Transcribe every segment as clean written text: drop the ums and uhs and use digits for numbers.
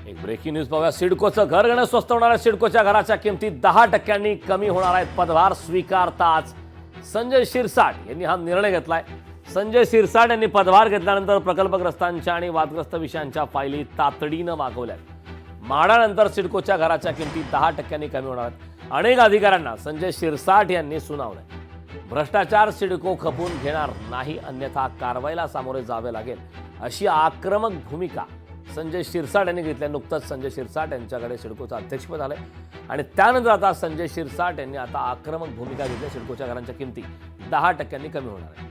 एक breaking news पाहूया. सिडकोचं घर घेणं स्वस्त होणार आहे. सिडकोच्या घराच्या किमती 10% कमी होणार आहेत. पदभार स्वीकारताच संजय शिरसाट यांनी हा निर्णय घेतलाय. संजय शिरसाट यांनी पदभार घेतल्यानंतर प्रकल्पग्रस्तांच्या आणि वादग्रस्त विषयांच्या फायली तातडीनं मागवल्या. म्हाडानंतर सिडकोच्या घराच्या किमती 10% कमी होणार आहेत. अनेक अधिकाऱ्यांना संजय शिरसाट यांनी सुनावलंय. भ्रष्टाचार सिडको खपून घेणार नाही, अन्यथा कारवाईला सामोरे जावे लागेल, अशी आक्रमक भूमिका संजय शिरसाट यांनी घेतल्या. नुकतंच संजय शिरसाट यांच्याकडे सिडकोचं अध्यक्षपद आलंय आणि त्यानंतर आता संजय शिरसाट यांनी आता आक्रमक भूमिका घेतली. सिडकोच्या घरांच्या किमती 10% कमी होणार आहे.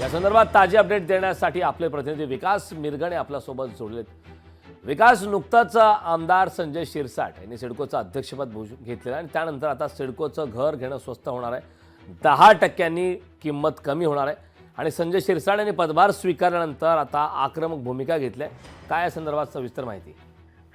या संदर्भात ताजी अपडेट देण्यासाठी आपले प्रतिनिधी विकास मिरगणे आपल्यासोबत जोडलेत. विकास, नुकताच आमदार संजय शिरसाट यांनी सिडकोचं अध्यक्षपद घेतलेलं आणि त्यानंतर आता सिडकोचं घर घेणं स्वस्त होणार आहे. 10% किंमत कमी होणार आहे आणि संजय शिरसाट यांनी पदभार स्वीकारल्यानंतर आता आक्रमक भूमिका घेतली आहे. काय या संदर्भात सविस्तर माहिती?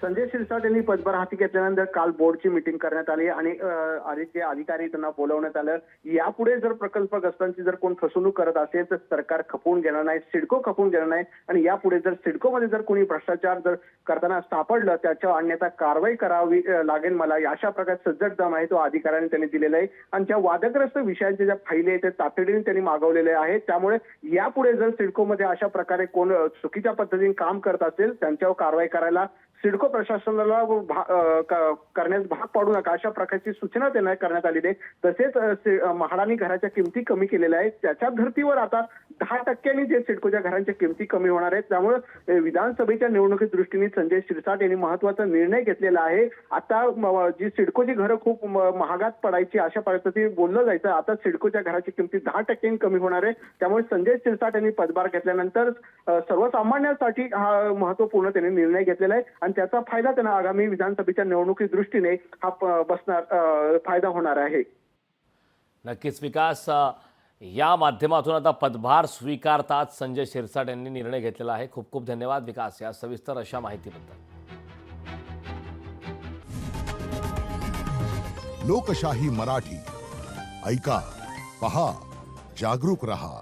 संजय शिरसाट यांनी पदभार हाती घेतल्यानंतर काल बोर्डची मीटिंग करण्यात आली आणि जे अधिकारी त्यांना बोलवण्यात आलं. यापुढे जर प्रकल्पग्रस्तांची जर कोण फसवणूक करत असेल तर सरकार खपवून घेणार नाही, सिडको खपवून घेणार नाही आणि यापुढे जर सिडकोमध्ये जर कोणी भ्रष्टाचार जर करताना सापडलं त्याच्यावर अन्यथा कारवाई करावी लागेल मला, अशा प्रकारचा सज्जड दम आहे तो अधिकाऱ्यांनी त्यांनी दिलेला आहे. आणि ज्या वादग्रस्त विषयांचे ज्या फायली आहेत ते तातडीने त्यांनी मागवलेले आहेत. त्यामुळे यापुढे जर सिडकोमध्ये अशा प्रकारे कोण चुकीच्या पद्धतीने काम करत असेल त्यांच्यावर कारवाई करायला सिडको प्रशासनाला करण्यास भाग पाडू नका, अशा प्रकारची सूचना त्यांना करण्यात आलेली आहे. तसेच म्हाडानी घराच्या किमती कमी केलेल्या आहेत. त्याच्या धर्तीवर आता 10% जे सिडकोच्या घरांच्या किमती कमी होणार आहेत. त्यामुळे विधानसभेच्या निवडणुकी दृष्टीने संजय शिरसाट यांनी महत्वाचा निर्णय घेतलेला आहे. आता जी सिडकोची घरं खूप महागात पडायची अशा पद्धतीने बोललं जायचं, आता सिडकोच्या घराची किमती 10% कमी होणार आहे. त्यामुळे संजय शिरसाट यांनी पदभार घेतल्यानंतर सर्वसामान्यांसाठी हा महत्वपूर्ण त्यांनी निर्णय घेतलेला आहे आणि त्याचा फायदा त्यांना आगामी विधानसभेच्या निवडणुकी दृष्टीने हा फायदा होणार आहे. नक्कीच विकास, या माध्यमातून आता पदभार स्वीकारताच संजय शिरसाट यांनी निर्णय घेतलेला आहे. खूप खूप धन्यवाद विकास या सविस्तर अशा माहितीबद्दल. लोकशाही मराठी ऐका, पहा, जागरूक रहा.